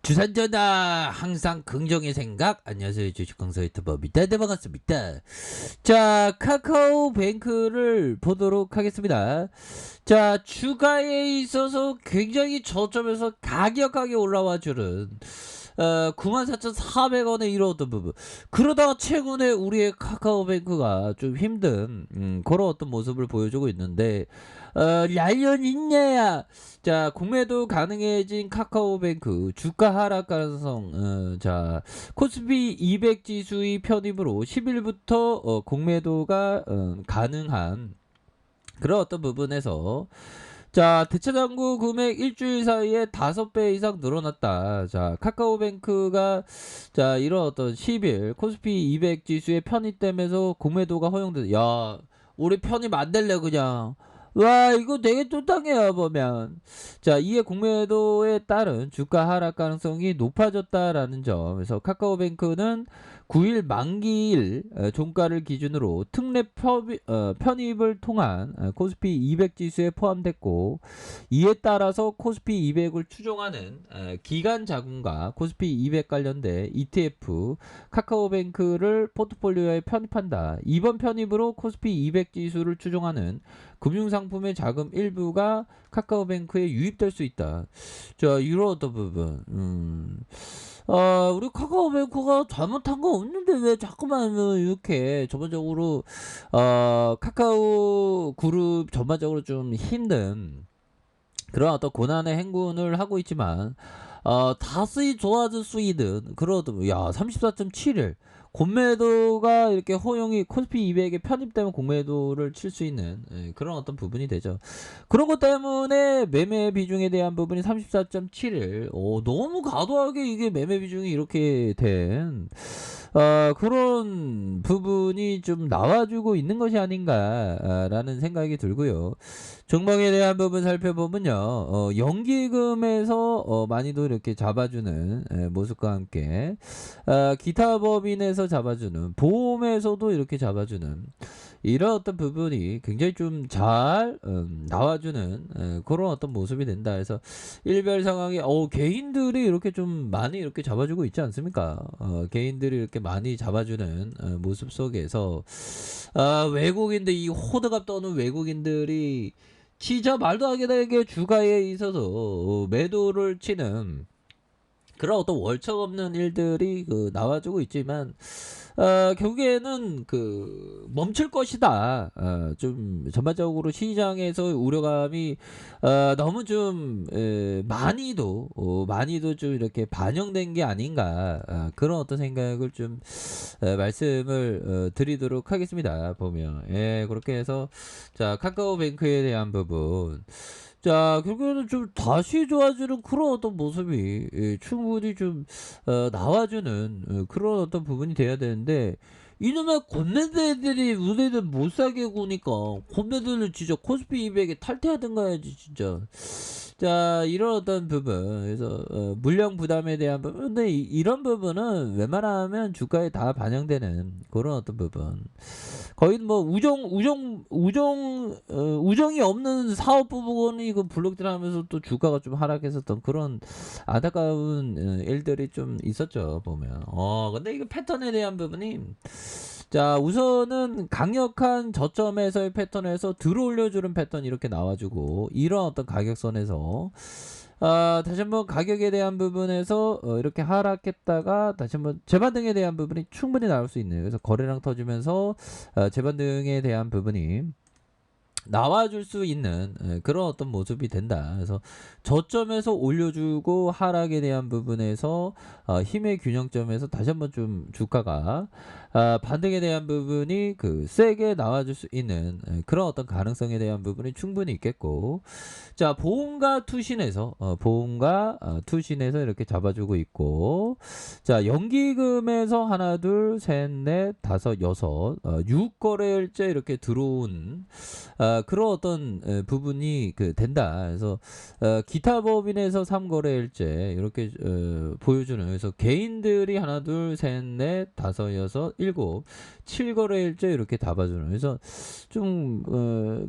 주산전화 항상 긍정의 생각. 안녕하세요, 주식강사 유튜버입니다. 네, 반갑습니다. 자, 카카오뱅크를 보도록 하겠습니다. 자, 주가에 있어서 굉장히 저점에서 가격하게 올라와 주는 94,400원에 이루어졌던 부분. 그러다가 최근에 우리의 카카오뱅크가 좀 힘든 그런 어떤 모습을 보여주고 있는데, 랄련 있냐야. 자, 공매도 가능해진 카카오뱅크 주가 하락 가능성. 자, 코스피 200 지수의 편입으로 10일부터 공매도가 가능한 그런 어떤 부분에서, 자, 대차장구 금액 일주일 사이에 5배 이상 늘어났다. 자, 카카오뱅크가, 자, 이런 어떤 10일 코스피 200 지수의 편입되면서 공매도가 허용돼. 야, 우리 편입 안 될래 그냥. 와, 이거 되게 뚜땅해요 보면. 자, 이에 공매도에 따른 주가 하락 가능성이 높아졌다라는 점. 그래서 카카오뱅크는 9일 만기일 종가를 기준으로 특례 편입을 통한 코스피 200 지수에 포함됐고, 이에 따라서 코스피 200을 추종하는 기관 자금과 코스피 200 관련된 ETF 카카오뱅크를 포트폴리오에 편입한다. 이번 편입으로 코스피 200 지수를 추종하는 금융상품의 자금 일부가 카카오뱅크에 유입될 수 있다. 자, 이런 어떤 부분. 우리 카카오뱅크가 잘못한 거 없는데 왜 자꾸만 이렇게 전반적으로 카카오 그룹 전반적으로 좀 힘든 그런 어떤 고난의 행군을 하고 있지만, 다스이 좋아질 수 있는 그런 어떤, 야, 34.7일 공매도가 이렇게 허용이 코스피 200에 편입되면 공매도를 칠 수 있는 그런 어떤 부분이 되죠. 그런 것 때문에 매매 비중에 대한 부분이 34.7일, 너무 과도하게 이게 매매 비중이 이렇게 된 그런 부분이 좀 나와주고 있는 것이 아닌가라는 생각이 들고요. 종목에 대한 부분 살펴보면요, 연기금에서 많이도 이렇게 잡아주는 모습과 함께, 기타 법인에서 잡아주는, 보험에서도 이렇게 잡아주는 이런 어떤 부분이 굉장히 좀 잘 나와주는 그런 어떤 모습이 된다. 그래서 일별 상황에 개인들이 이렇게 좀 많이 이렇게 잡아주고 있지 않습니까? 개인들이 이렇게 많이 잡아주는 모습 속에서, 외국인들, 이 호드갑 떠는 외국인들이 진짜 말도 안 되게 주가에 있어서 매도를 치는 그런 어떤 월척 없는 일들이 나와주고 있지만, 결국에는 멈출 것이다. 좀 전반적으로 시장에서 우려감이 너무 좀 많이도 좀 이렇게 반영된 게 아닌가, 그런 어떤 생각을 좀 말씀을 드리도록 하겠습니다. 보면, 그렇게 해서, 자, 카카오뱅크에 대한 부분, 자, 결국에는 좀 다시 좋아지는 그런 어떤 모습이 충분히 좀 나와주는 그런 어떤 부분이 돼야 되는데, 이놈의 권매대들이 우리들 못 사게 구니까 권매들을 진짜 코스피 200에 탈퇴하든가 해야지 진짜. 자, 이런 어떤 부분, 그래서 물량 부담에 대한 부분, 근데 이런 부분은 웬만하면 주가에 다 반영되는 그런 어떤 부분, 거의 뭐 우정이 없는 사업 부분이 블록질하면서 또 주가가 좀 하락했었던 그런 안타까운 일들이 좀 있었죠 보면. 근데 이거 패턴에 대한 부분이, 자, 우선은 강력한 저점에서의 패턴에서 들어올려주는 패턴 이렇게 나와주고, 이런 어떤 가격선에서 다시 한번 가격에 대한 부분에서 이렇게 하락했다가 다시 한번 재반등에 대한 부분이 충분히 나올 수 있네요. 그래서 거래량 터지면서 재반등에 대한 부분이 나와줄 수 있는 그런 어떤 모습이 된다. 그래서 저점에서 올려주고 하락에 대한 부분에서 힘의 균형점에서 다시 한번 좀 주가가 반등에 대한 부분이 세게 나와줄 수 있는 그런 어떤 가능성에 대한 부분이 충분히 있겠고, 자, 보험과 투신에서 이렇게 잡아주고 있고, 자, 연기금에서 하나 둘 셋 넷 다섯 여섯 6거래일째 이렇게 들어온 그런 어떤 부분이 된다. 그래서 기타 법인에서 3거래일제 이렇게 보여주는, 그래서 개인들이 하나 둘 셋 넷 다섯 여섯 일곱 7거래일제 이렇게 다 봐주는, 그래서 좀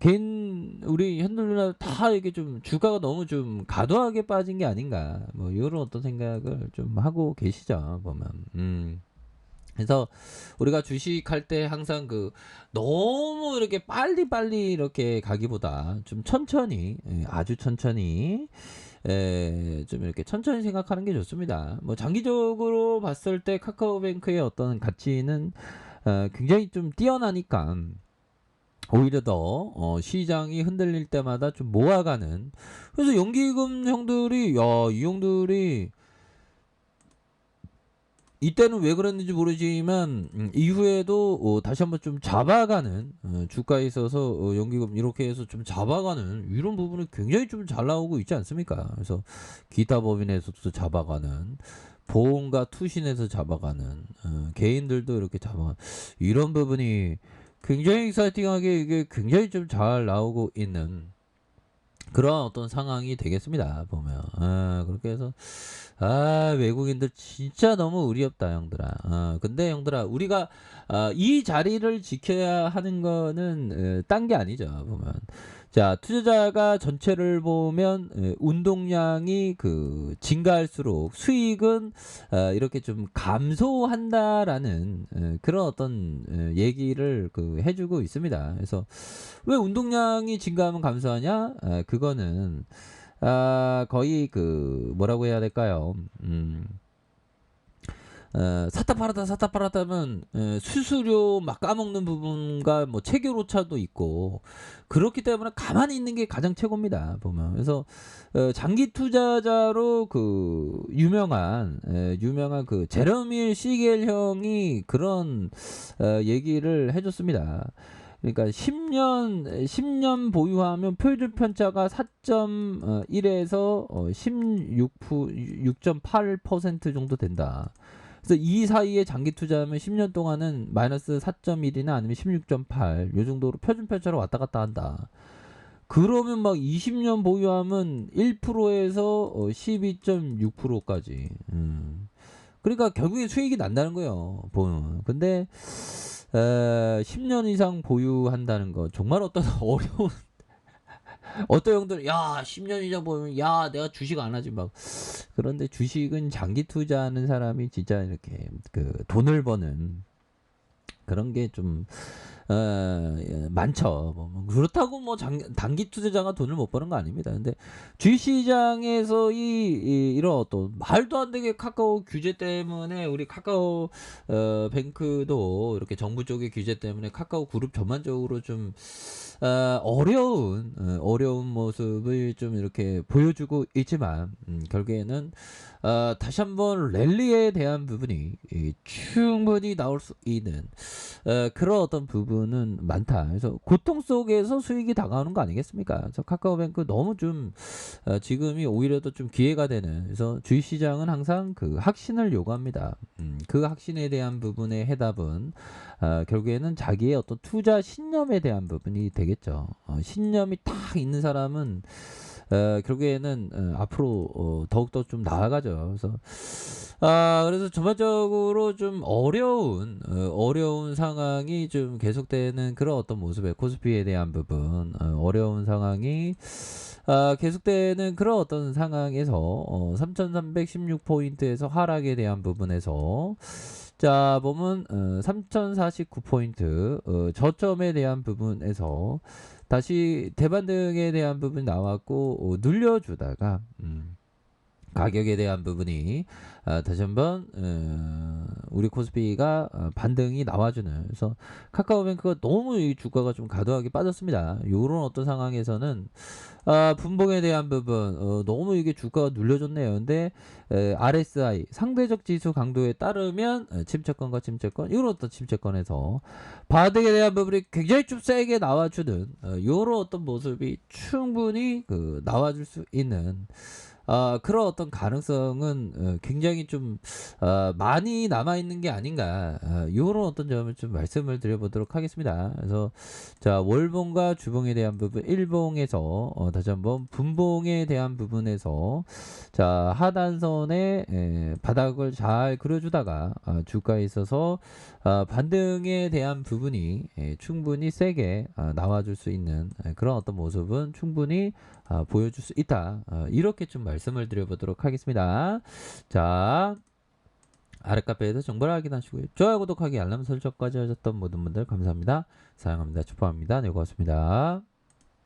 개인 우리 현들 누나 다 이게 좀 주가가 너무 좀 과도하게 빠진 게 아닌가, 뭐 이런 어떤 생각을 좀 하고 계시죠 보면. 그래서 우리가 주식할 때 항상 너무 이렇게 빨리빨리 이렇게 가기보다 좀 천천히, 아주 천천히, 좀 이렇게 천천히 생각하는 게 좋습니다. 뭐 장기적으로 봤을 때 카카오뱅크의 어떤 가치는 굉장히 좀 뛰어나니까 오히려 더 시장이 흔들릴 때마다 좀 모아가는, 그래서 연기금 형들이, 이 형들이 이때는 왜 그랬는지 모르지만 이후에도 다시 한번 좀 잡아가는, 주가에 있어서 연기금 이렇게 해서 좀 잡아가는 이런 부분이 굉장히 좀 잘 나오고 있지 않습니까? 그래서 기타 법인에서도 잡아가는, 보험과 투신에서 잡아가는, 개인들도 이렇게 잡아가는 이런 부분이 굉장히 익사이팅하게 이게 굉장히 좀 잘 나오고 있는 그런 어떤 상황이 되겠습니다 보면. 그렇게 해서 외국인들 진짜 너무 의리 없다 형들아. 근데 형들아, 우리가 이 자리를 지켜야 하는 거는 딴 게 아니죠 보면. 자, 투자자가 전체를 보면 운동량이 증가할수록 수익은 이렇게 좀 감소한다라는 그런 어떤 얘기를 해주고 있습니다. 그래서 왜 운동량이 증가하면 감소하냐? 그거는 거의 뭐라고 해야 될까요? 샀다 팔았다 하면 수수료 막 까먹는 부분과 뭐 체결 오차도 있고, 그렇기 때문에 가만히 있는 게 가장 최고입니다 보면. 그래서 장기 투자자로 유명한 제러밀 시겔 형이 그런 얘기를 해줬습니다. 그러니까 10년 보유하면 표준 편차가 4.1에서 6.8% 정도 된다. 그래서 이 사이에 장기 투자하면 10년 동안은 마이너스 4.1이나 아니면 16.8 요 정도로 표준 편차로 왔다 갔다 한다. 그러면 막 20년 보유하면 1%에서 12.6%까지. 그러니까 결국에 수익이 난다는 거예요 보면. 근데 10년 이상 보유한다는 거 정말 어떤 어려운, 어떤 형들 10년 이상 보면 내가 주식 안 하지 막. 그런데 주식은 장기 투자하는 사람이 진짜 이렇게 돈을 버는 그런 게 좀 많죠. 그렇다고 뭐 단기 투자자가 돈을 못 버는 거 아닙니다. 근데 주식시장에서 이런 어떤 말도 안 되게 카카오 규제 때문에 우리 카카오 뱅크도 이렇게 정부 쪽의 규제 때문에 카카오 그룹 전반적으로 좀 어려운 모습을 좀 이렇게 보여주고 있지만 결국에는 다시 한번 랠리에 대한 부분이 충분히 나올 수 있는 그런 어떤 부분은 많다. 그래서 고통 속에서 수익이 다가오는 거 아니겠습니까? 그래서 카카오뱅크 너무 좀 지금이 오히려 더 좀 기회가 되는, 그래서 주식시장은 항상 확신을 요구합니다. 그 확신에 대한 부분의 해답은 결국에는 자기의 어떤 투자 신념에 대한 부분이 되겠죠. 신념이 딱 있는 사람은 결국에는 앞으로 더욱더 좀 나아가죠. 그래서 전반적으로 좀 어려운 상황이 좀 계속되는 그런 어떤 모습의 코스피에 대한 부분, 어려운 상황이 계속되는 그런 어떤 상황에서 3316포인트에서 하락에 대한 부분에서 자 보면 3049포인트 저점에 대한 부분에서 다시 대반등에 대한 부분이 나왔고 눌려주다가 가격에 대한 부분이 다시 한번 우리 코스피가 반등이 나와주는, 그래서 카카오뱅크가 너무 이 주가가 좀 과도하게 빠졌습니다. 이런 어떤 상황에서는 분봉에 대한 부분 너무 이게 주가가 눌려졌네요. 근데 RSI 상대적 지수 강도에 따르면 침체권과 침체권, 이런 어떤 침체권에서 바닥에 대한 부분이 굉장히 좀 세게 나와주는 이런 어떤 모습이 충분히 나와줄 수 있는 그런 어떤 가능성은 굉장히 좀 많이 남아 있는 게 아닌가. 요런 어떤 점을 좀 말씀을 드려 보도록 하겠습니다. 그래서 자, 월봉과 주봉에 대한 부분, 일봉에서 다시 한번 분봉에 대한 부분에서 자, 하단선에 바닥을 잘 그려주다가 주가에 있어서 반등에 대한 부분이 충분히 세게 나와줄 수 있는 그런 어떤 모습은 충분히 보여줄 수 있다. 이렇게 좀 말씀을 드려보도록 하겠습니다. 자, 아래 카페에서 정보를 확인하시고요. 좋아요, 구독하기, 알람 설정까지 하셨던 모든 분들 감사합니다. 사랑합니다. 축복합니다. 네, 고맙습니다.